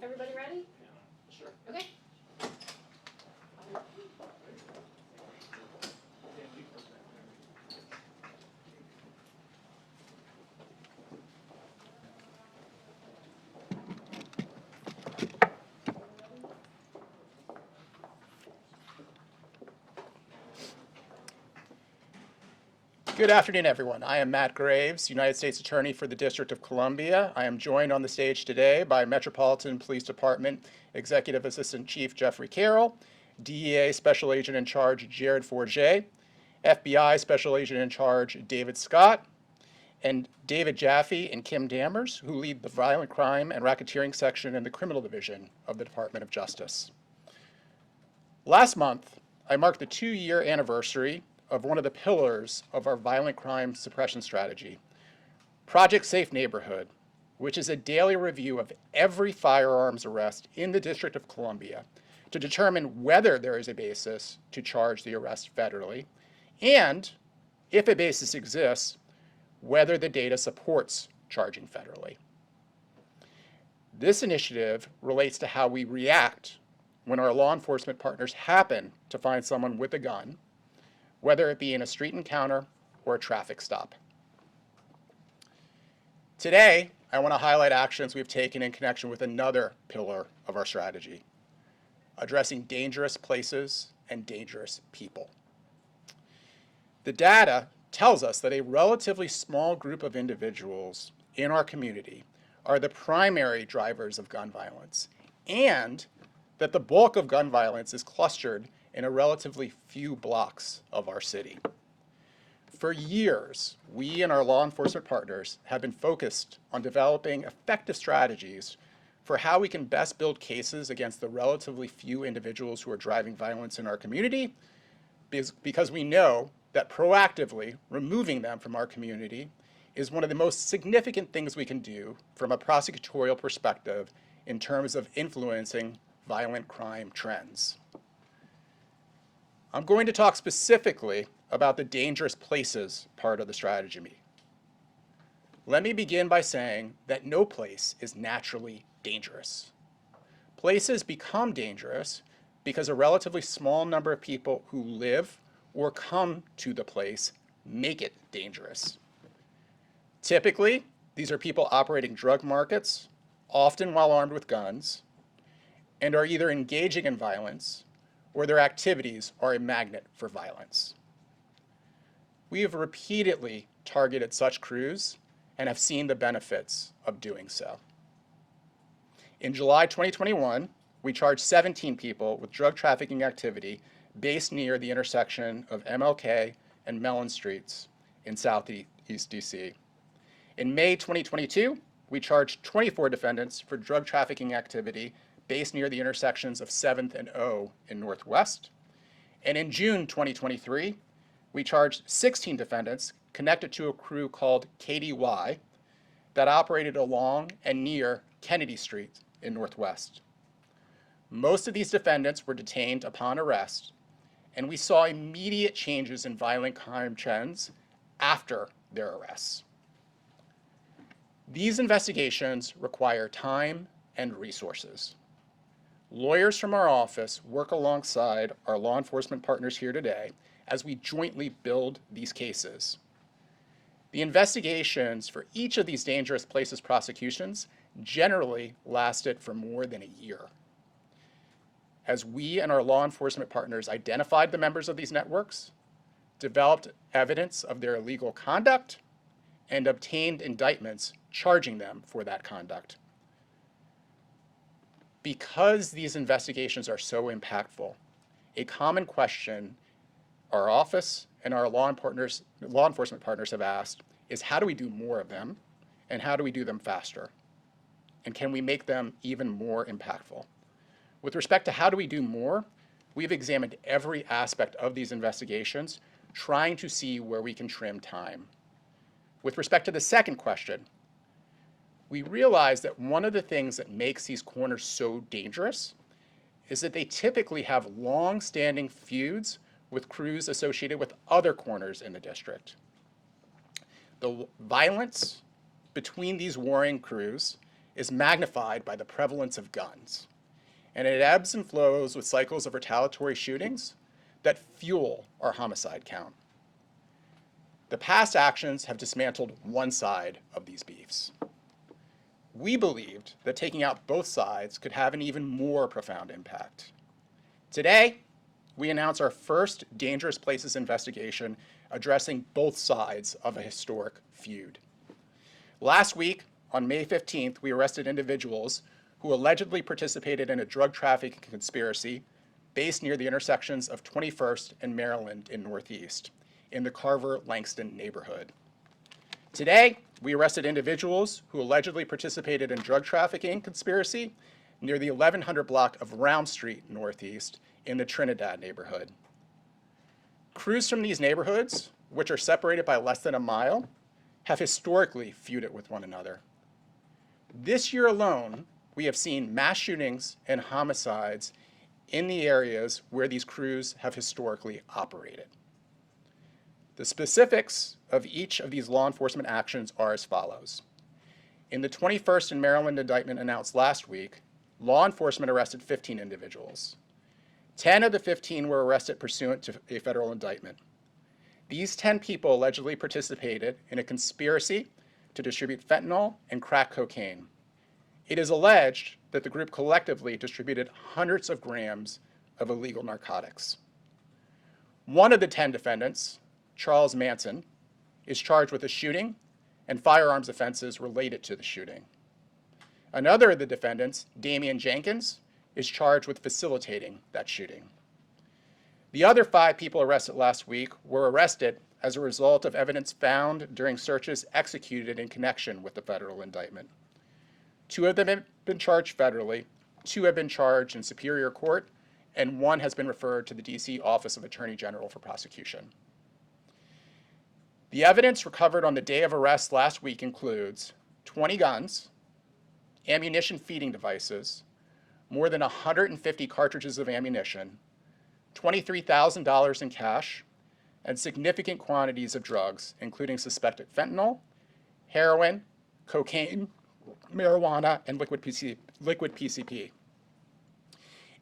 Everybody ready? Sure. Okay. Good afternoon, everyone. I am Matt Graves, United States Attorney for the District of Columbia. I am joined on the stage today by Metropolitan Police Department Executive Assistant Chief Jeffrey Carroll, DEA Special Agent in Charge Jared Forget, FBI Special Agent in Charge David Scott, and David Jaffe and Kim Dammers, who lead the Violent Crime and Racketeering Section in the Criminal Division of the Department of Justice. Last month, I marked the 2-year anniversary of one of the pillars of our violent crime suppression strategy, Project Safe Neighborhood, which is a daily review of every firearms arrest in the District of Columbia to determine whether there is a basis to charge the arrest federally, and, if a basis exists, whether the data supports charging federally. This initiative relates to how we react when our law enforcement partners happen to find someone with a gun, whether it be in a street encounter or a traffic stop. Today, I want to highlight actions we've taken in connection with another pillar of our strategy, addressing dangerous places and dangerous people. The data tells us that a relatively small group of individuals in our community are the primary drivers of gun violence, and that the bulk of gun violence is clustered in a relatively few blocks of our city. For years, we and our law enforcement partners have been focused on developing effective strategies for how we can best build cases against the relatively few individuals who are driving violence in our community, because we know that proactively removing them from our community is one of the most significant things we can do from a prosecutorial perspective in terms of influencing violent crime trends. I'm going to talk specifically about the dangerous places part of the strategy. Let me begin by saying that no place is naturally dangerous. Places become dangerous because a relatively small number of people who live or come to the place make it dangerous. Typically, these are people operating drug markets, often while armed with guns, and are either engaging in violence or their activities are a magnet for violence. We have repeatedly targeted such crews and have seen the benefits of doing so. In July 2021, we charged 17 people with drug trafficking activity based near the intersection of MLK and Mellon Streets in Southeast DC. In May 2022, we charged 24 defendants for drug trafficking activity based near the intersections of 7th and O in Northwest. And in June 2023, we charged 16 defendants connected to a crew called KDY that operated along and near Kennedy Street in Northwest. Most of these defendants were detained upon arrest, and we saw immediate changes in violent crime trends after their arrests. These investigations require time and resources. Lawyers from our office work alongside our law enforcement partners here today as we jointly build these cases. The investigations for each of these dangerous places prosecutions generally lasted for more than a year. As we and our law enforcement partners identified the members of these networks, developed evidence of their illegal conduct, and obtained indictments charging them for that conduct. Because these investigations are so impactful, a common question our office and our law enforcement partners have asked is, how do we do more of them, and how do we do them faster? And can we make them even more impactful? With respect to how do we do more, we've examined every aspect of these investigations, trying to see where we can trim time. With respect to the second question, we realize that one of the things that makes these corners so dangerous is that they typically have long-standing feuds with crews associated with other corners in the district. The violence between these warring crews is magnified by the prevalence of guns, and it ebbs and flows with cycles of retaliatory shootings that fuel our homicide count. The past actions have dismantled one side of these beefs. We believed that taking out both sides could have an even more profound impact. Today, we announce our first Dangerous Places investigation addressing both sides of a historic feud. Last week, on May 15th, we arrested individuals who allegedly participated in a drug trafficking conspiracy based near the intersections of 21st and Maryland in Northeast, in the Carver-Langston neighborhood. Today, we arrested individuals who allegedly participated in drug trafficking conspiracy near the 1100 block of Round Street Northeast in the Trinidad neighborhood. Crews from these neighborhoods, which are separated by less than a mile, have historically feuded with one another. This year alone, we have seen mass shootings and homicides in the areas where these crews have historically operated. The specifics of each of these law enforcement actions are as follows. In the 21st and Maryland indictment announced last week, law enforcement arrested 15 individuals. 10 of the 15 were arrested pursuant to a federal indictment. These 10 people allegedly participated in a conspiracy to distribute fentanyl and crack cocaine. It is alleged that the group collectively distributed hundreds of grams of illegal narcotics. One of the 10 defendants, Charles Manson, is charged with a shooting and firearms offenses related to the shooting. Another of the defendants, Damian Jenkins, is charged with facilitating that shooting. The other 5 people arrested last week were arrested as a result of evidence found during searches executed in connection with the federal indictment. 2 of them have been charged federally, 2 have been charged in Superior Court, and 1 has been referred to the DC Office of Attorney General for prosecution. The evidence recovered on the day of arrest last week includes 20 guns, ammunition feeding devices, more than 150 cartridges of ammunition, $23,000 in cash, and significant quantities of drugs, including suspected fentanyl, heroin, cocaine, marijuana, and liquid PCP.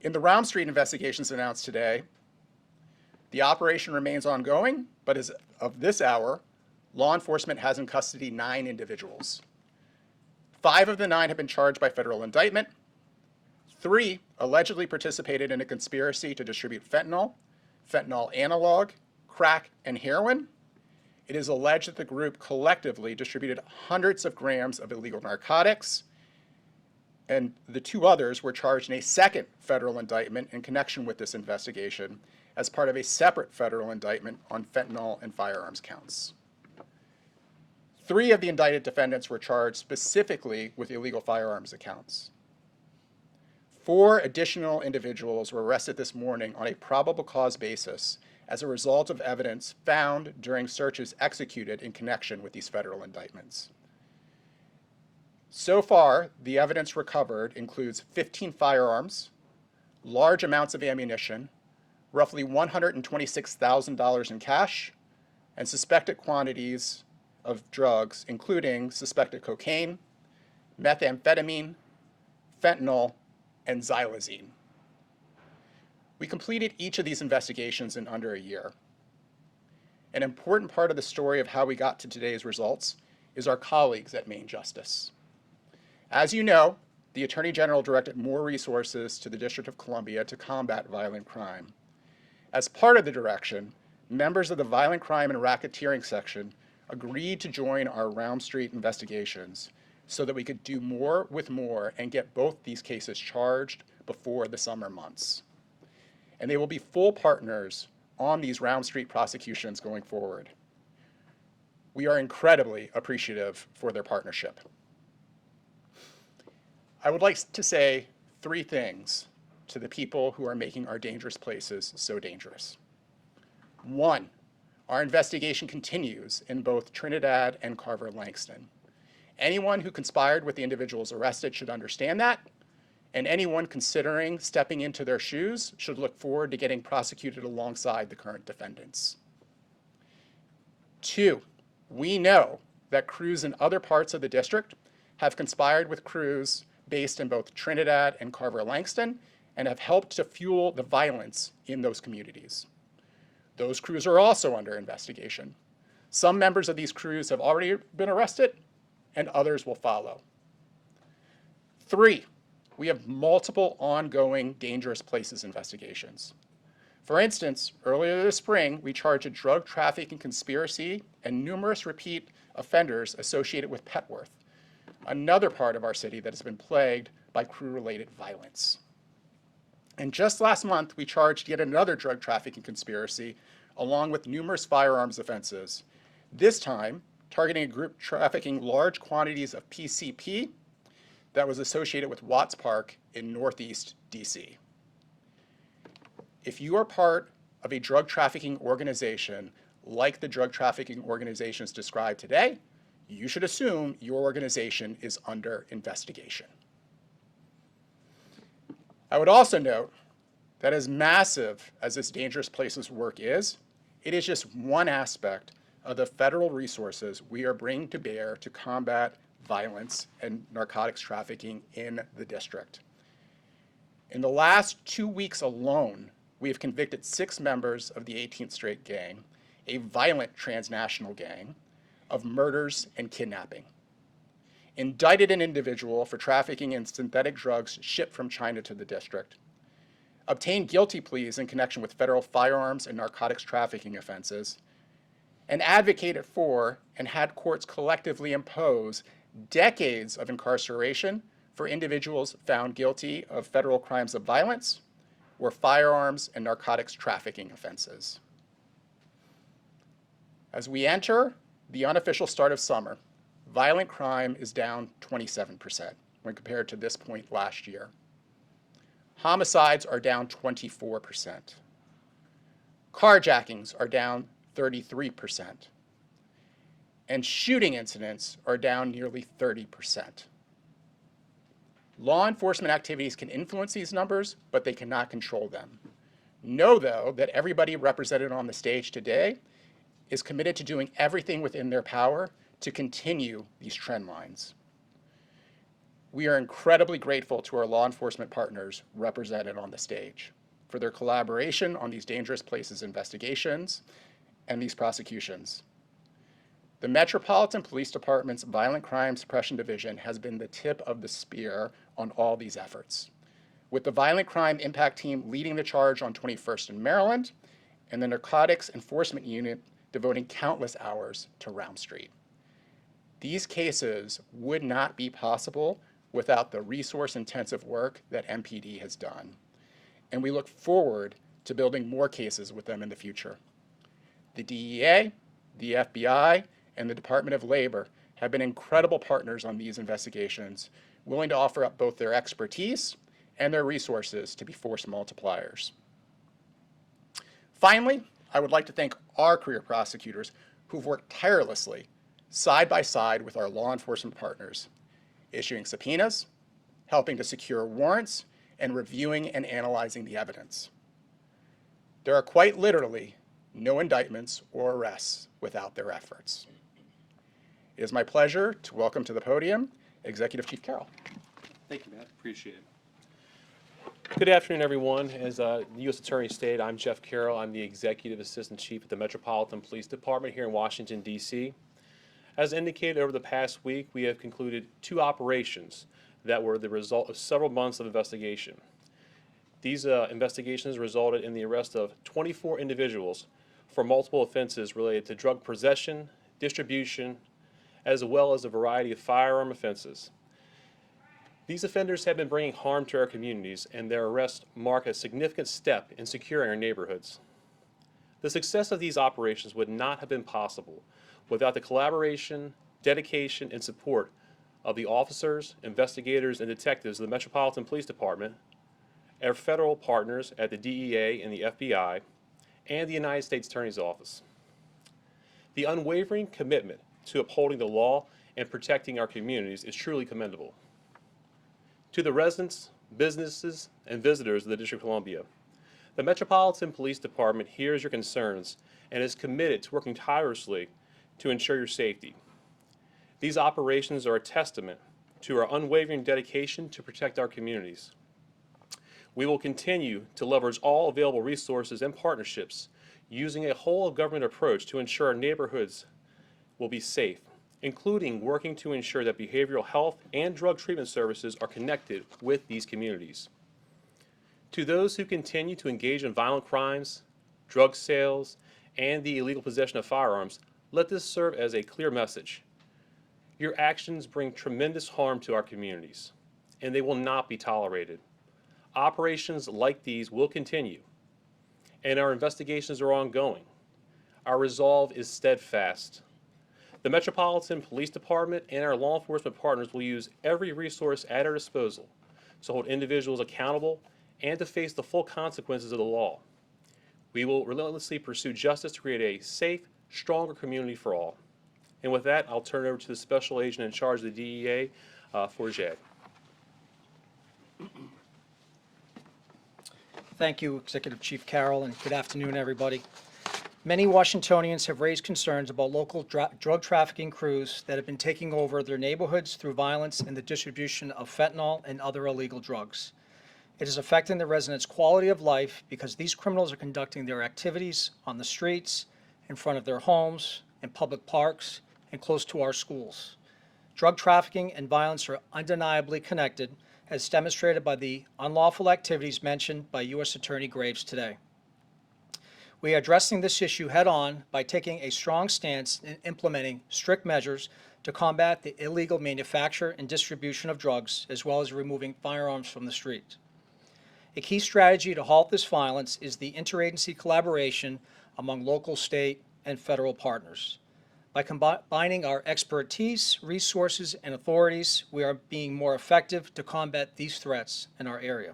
In the Round Street investigations announced today, the operation remains ongoing, but as of this hour, law enforcement has in custody 9 individuals. 5 of the 9 have been charged by federal indictment. 3 allegedly participated in a conspiracy to distribute fentanyl, fentanyl analog, crack, and heroin. It is alleged that the group collectively distributed hundreds of grams of illegal narcotics, and the 2 others were charged in a second federal indictment in connection with this investigation as part of a separate federal indictment on fentanyl and firearms counts. 3 of the indicted defendants were charged specifically with illegal firearms accounts. 4 additional individuals were arrested this morning on a probable cause basis as a result of evidence found during searches executed in connection with these federal indictments. So far, the evidence recovered includes 15 firearms, large amounts of ammunition, roughly $126,000 in cash, and suspected quantities of drugs, including suspected cocaine, methamphetamine, fentanyl, and xylazine. We completed each of these investigations in under a year. An important part of the story of how we got to today's results is our colleagues at Maine Justice. As you know, the Attorney General directed more resources to the District of Columbia to combat violent crime. As part of the direction, members of the Violent Crime and Racketeering section agreed to join our Round Street investigations so that we could do more with more and get both these cases charged before the summer months. And they will be full partners on these Round Street prosecutions going forward. We are incredibly appreciative for their partnership. I would like to say 3 things to the people who are making our dangerous places so dangerous. 1, our investigation continues in both Trinidad and Carver-Langston. Anyone who conspired with the individuals arrested should understand that, and anyone considering stepping into their shoes should look forward to getting prosecuted alongside the current defendants. 2, we know that crews in other parts of the district have conspired with crews based in both Trinidad and Carver-Langston and have helped to fuel the violence in those communities. Those crews are also under investigation. Some members of these crews have already been arrested, and others will follow. 3, we have multiple ongoing dangerous places investigations. For instance, earlier this spring, we charged a drug trafficking conspiracy and numerous repeat offenders associated with Petworth, another part of our city that has been plagued by crew-related violence. And just last month, we charged yet another drug trafficking conspiracy, along with numerous firearms offenses, this time targeting a group trafficking large quantities of PCP that was associated with Watts Park in Northeast DC. If you are part of a drug trafficking organization like the drug trafficking organizations described today, you should assume your organization is under investigation. I would also note that as massive as this dangerous places work is, it is just one aspect of the federal resources we are bringing to bear to combat violence and narcotics trafficking in the district. In the last 2 weeks alone, we have convicted 6 members of the 18th Street Gang, a violent transnational gang, of murders and kidnapping. Indicted an individual for trafficking in synthetic drugs shipped from China to the district. Obtained guilty pleas in connection with federal firearms and narcotics trafficking offenses, and advocated for and had courts collectively impose decades of incarceration for individuals found guilty of federal crimes of violence or firearms and narcotics trafficking offenses. As we enter the unofficial start of summer, violent crime is down 27% when compared to this point last year. Homicides are down 24%. Carjackings are down 33%. And shooting incidents are down nearly 30%. Law enforcement activities can influence these numbers, but they cannot control them. Know, though, that everybody represented on the stage today is committed to doing everything within their power to continue these trend lines. We are incredibly grateful to our law enforcement partners represented on the stage for their collaboration on these dangerous places investigations and these prosecutions. The Metropolitan Police Department's Violent Crime Suppression Division has been the tip of the spear on all these efforts, with the Violent Crime Impact Team leading the charge on 21st in Maryland, and the Narcotics Enforcement Unit devoting countless hours to Round Street. These cases would not be possible without the resource-intensive work that MPD has done, and we look forward to building more cases with them in the future. The DEA, the FBI, and the Department of Labor have been incredible partners on these investigations, willing to offer up both their expertise and their resources to be force multipliers. Finally, I would like to thank our career prosecutors who've worked tirelessly side by side with our law enforcement partners, issuing subpoenas, helping to secure warrants, and reviewing and analyzing the evidence. There are quite literally no indictments or arrests without their efforts. It is my pleasure to welcome to the podium Executive Chief Carroll. Thank you, Matt. Appreciate it. Good afternoon, everyone. As the U.S. Attorney stated, I'm Jeff Carroll. I'm the Executive Assistant Chief at the Metropolitan Police Department here in Washington, D.C. As indicated over the past week, we have concluded 2 operations that were the result of several months of investigation. These investigations resulted in the arrest of 24 individuals for multiple offenses related to drug possession, distribution, as well as a variety of firearm offenses. These offenders have been bringing harm to our communities, and their arrests mark a significant step in securing our neighborhoods. The success of these operations would not have been possible without the collaboration, dedication, and support of the officers, investigators, and detectives of the Metropolitan Police Department, our federal partners at the DEA and the FBI, and the United States Attorney's Office. The unwavering commitment to upholding the law and protecting our communities is truly commendable. To the residents, businesses, and visitors of the District of Columbia, the Metropolitan Police Department hears your concerns and is committed to working tirelessly to ensure your safety. These operations are a testament to our unwavering dedication to protect our communities. We will continue to leverage all available resources and partnerships using a whole of government approach to ensure our neighborhoods will be safe, including working to ensure that behavioral health and drug treatment services are connected with these communities. To those who continue to engage in violent crimes, drug sales, and the illegal possession of firearms, let this serve as a clear message. Your actions bring tremendous harm to our communities, and they will not be tolerated. Operations like these will continue, and our investigations are ongoing. Our resolve is steadfast. The Metropolitan Police Department and our law enforcement partners will use every resource at our disposal to hold individuals accountable and to face the full consequences of the law. We will relentlessly pursue justice to create a safe, stronger community for all. And with that, I'll turn it over to the Special Agent in charge of the DEA, Forget. Thank you, Executive Chief Carroll, and good afternoon, everybody. Many Washingtonians have raised concerns about local drug trafficking crews that have been taking over their neighborhoods through violence and the distribution of fentanyl and other illegal drugs. It is affecting the residents' quality of life because these criminals are conducting their activities on the streets, in front of their homes, in public parks, and close to our schools. Drug trafficking and violence are undeniably connected, as demonstrated by the unlawful activities mentioned by U.S. Attorney Graves today. We are addressing this issue head-on by taking a strong stance in implementing strict measures to combat the illegal manufacture and distribution of drugs, as well as removing firearms from the street. A key strategy to halt this violence is the interagency collaboration among local, state, and federal partners. By combining our expertise, resources, and authorities, we are being more effective to combat these threats in our area.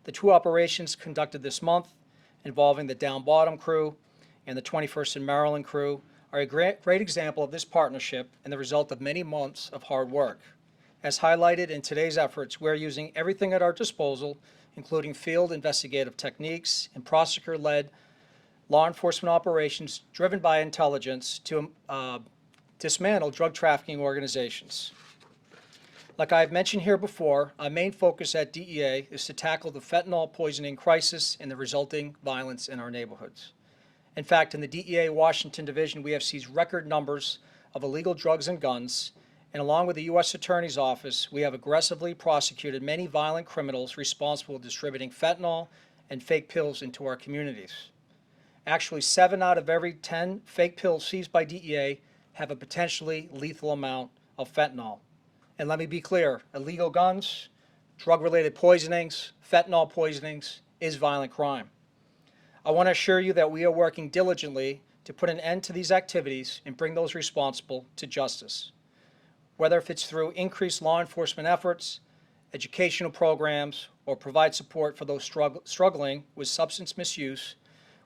The two operations conducted this month, involving the Down Bottom crew and the 21st and Maryland crew, are a great example of this partnership and the result of many months of hard work. As highlighted in today's efforts, we're using everything at our disposal, including field investigative techniques and prosecutor-led law enforcement operations driven by intelligence to dismantle drug trafficking organizations. Like I've mentioned here before, our main focus at DEA is to tackle the fentanyl poisoning crisis and the resulting violence in our neighborhoods. In fact, in the DEA Washington Division, we have seized record numbers of illegal drugs and guns, and along with the U.S. Attorney's Office, we have aggressively prosecuted many violent criminals responsible for distributing fentanyl and fake pills into our communities. Actually, 7 out of every 10 fake pills seized by DEA have a potentially lethal amount of fentanyl. And let me be clear, illegal guns, drug-related poisonings, fentanyl poisonings is violent crime. I want to assure you that we are working diligently to put an end to these activities and bring those responsible to justice. Whether if it's through increased law enforcement efforts, educational programs, or provide support for those struggling with substance misuse,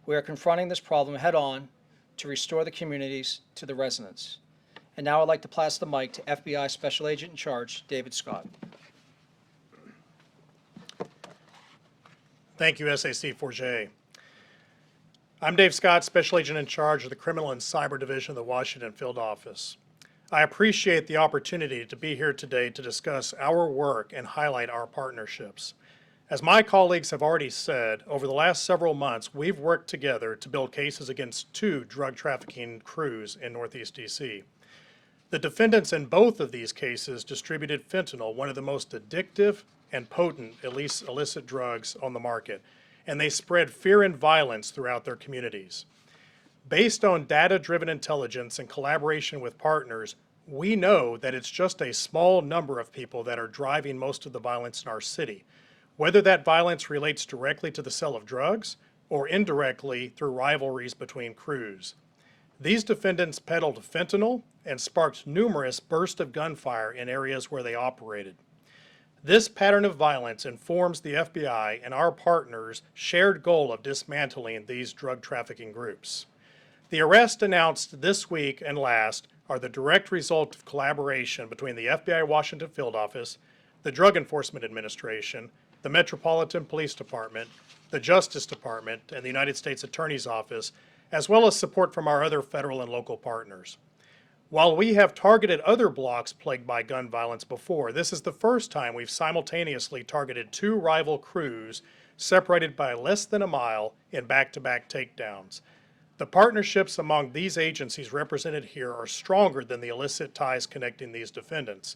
we are confronting this problem head-on to restore the communities to the residents. And now I'd like to pass the mic to FBI Special Agent in Charge, David Scott. Thank you, SAC Forget. I'm Dave Scott, Special Agent in Charge of the Criminal and Cyber Division of the Washington Field Office. I appreciate the opportunity to be here today to discuss our work and highlight our partnerships. As my colleagues have already said, over the last several months, we've worked together to build cases against 2 drug trafficking crews in Northeast DC. The defendants in both of these cases distributed fentanyl, one of the most addictive and potent illicit drugs on the market, and they spread fear and violence throughout their communities. Based on data-driven intelligence and collaboration with partners, we know that it's just a small number of people that are driving most of the violence in our city, whether that violence relates directly to the sale of drugs or indirectly through rivalries between crews. These defendants peddled fentanyl and sparked numerous bursts of gunfire in areas where they operated. This pattern of violence informs the FBI and our partners' shared goal of dismantling these drug trafficking groups. The arrests announced this week and last are the direct result of collaboration between the FBI Washington Field Office, the Drug Enforcement Administration, the Metropolitan Police Department, the Justice Department, and the United States Attorney's Office, as well as support from our other federal and local partners. While we have targeted other blocks plagued by gun violence before, this is the first time we've simultaneously targeted two rival crews separated by less than a mile in back-to-back takedowns. The partnerships among these agencies represented here are stronger than the illicit ties connecting these defendants.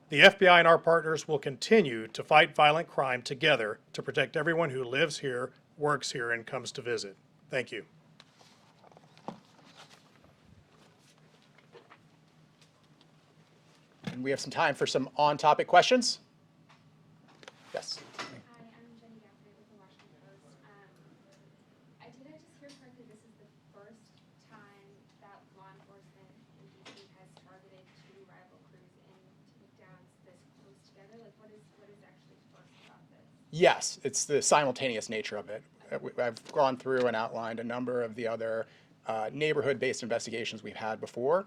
The FBI and our partners will continue to fight violent crime together to protect everyone who lives here, works here, and comes to visit. Thank you. And we have some time for some on-topic questions. Yes. Hi, I'm Jenny Gaffney with the Washington Post. Did I just hear correctly, this is the first time that law enforcement in DC has targeted two rival crews in takedowns this close together? Like, what is actually first about this? Yes, it's the simultaneous nature of it. I've gone through and outlined a number of the other neighborhood-based investigations we've had before.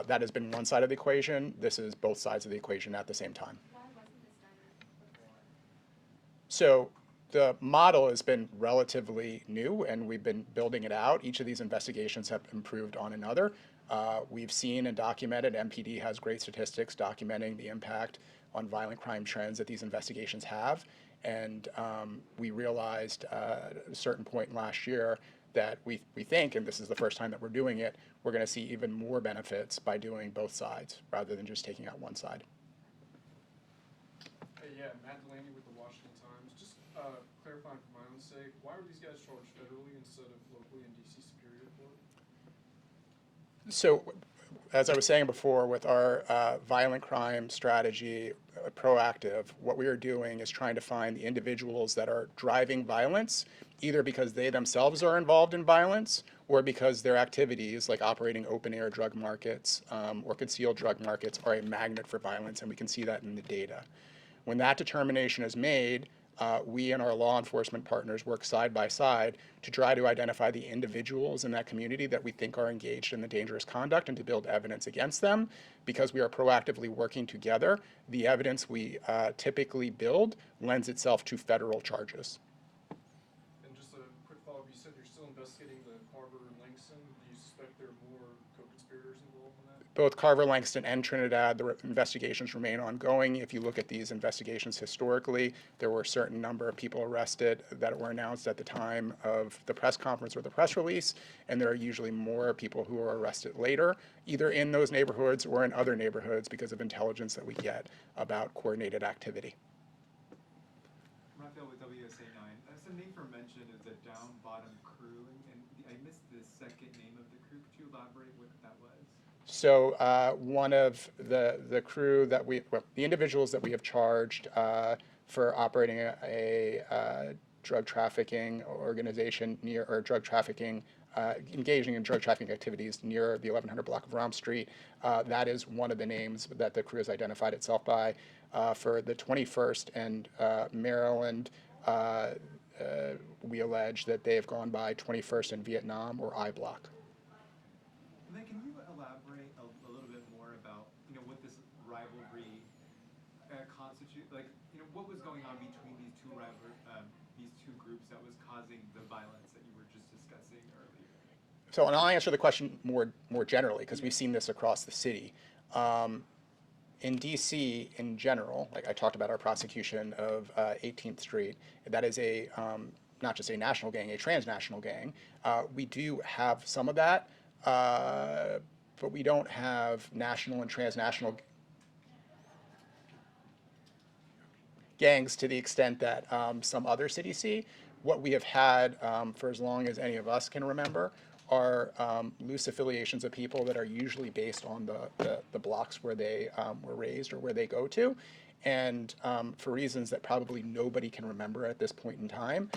That has been one side of the equation. This is both sides of the equation at the same time. Why wasn't this done before? So the model has been relatively new, and we've been building it out. Each of these investigations have improved on another. We've seen and documented, MPD has great statistics documenting the impact on violent crime trends that these investigations have. And we realized at a certain point last year that we think, and this is the first time that we're doing it, we're going to see even more benefits by doing both sides rather than just taking out one side. Hey, yeah, Matt Delaney with the Washington Times. Just clarifying for my own sake, why were these guys charged federally instead of locally in DC Superior Court? So, as I was saying before, with our violent crime strategy, proactive, what we are doing is trying to find the individuals that are driving violence, either because they themselves are involved in violence or because their activities, like operating open-air drug markets or concealed drug markets, are a magnet for violence, and we can see that in the data. When that determination is made, we and our law enforcement partners work side by side to try to identify the individuals in that community that we think are engaged in the dangerous conduct and to build evidence against them. Because we are proactively working together, the evidence we typically build lends itself to federal charges. And just a quick follow-up, you said you're still investigating the Carver and Langston. Do you suspect there are more co-conspirators involved in that? Both Carver, Langston, and Trinidad, the investigations remain ongoing. If you look at these investigations historically, there were a certain number of people arrested that were announced at the time of the press conference or the press release, and there are usually more people who are arrested later, either in those neighborhoods or in other neighborhoods because of intelligence that we get about coordinated activity. Raphael with WSA 9. Some name for mention is the down bottom crew, and I missed the second name of the crew. Could you elaborate what that was? So one of the crew that the individuals that we have charged for operating a drug trafficking organization near, or drug trafficking, engaging in drug trafficking activities near the 1100 block of Rom Street, that is one of the names that the crew has identified itself by. For the 21st and Maryland, we allege that they have gone by 21st and Vietnam, or I block. And then can you elaborate a little bit more about, what this rivalry constitute, like, what was going on between these two groups that was causing the violence that you were just discussing earlier? So, and I'll answer the question more generally, because we've seen this across the city. In DC in general, like I talked about our prosecution of 18th Street, that is a not just a national gang, a transnational gang. We do have some of that, but we don't have national and transnational gangs to the extent that some other cities see. What we have had for as long as any of us can remember are loose affiliations of people that are usually based on the blocks where they were raised or where they go to. And for reasons that probably nobody can remember at this point in time,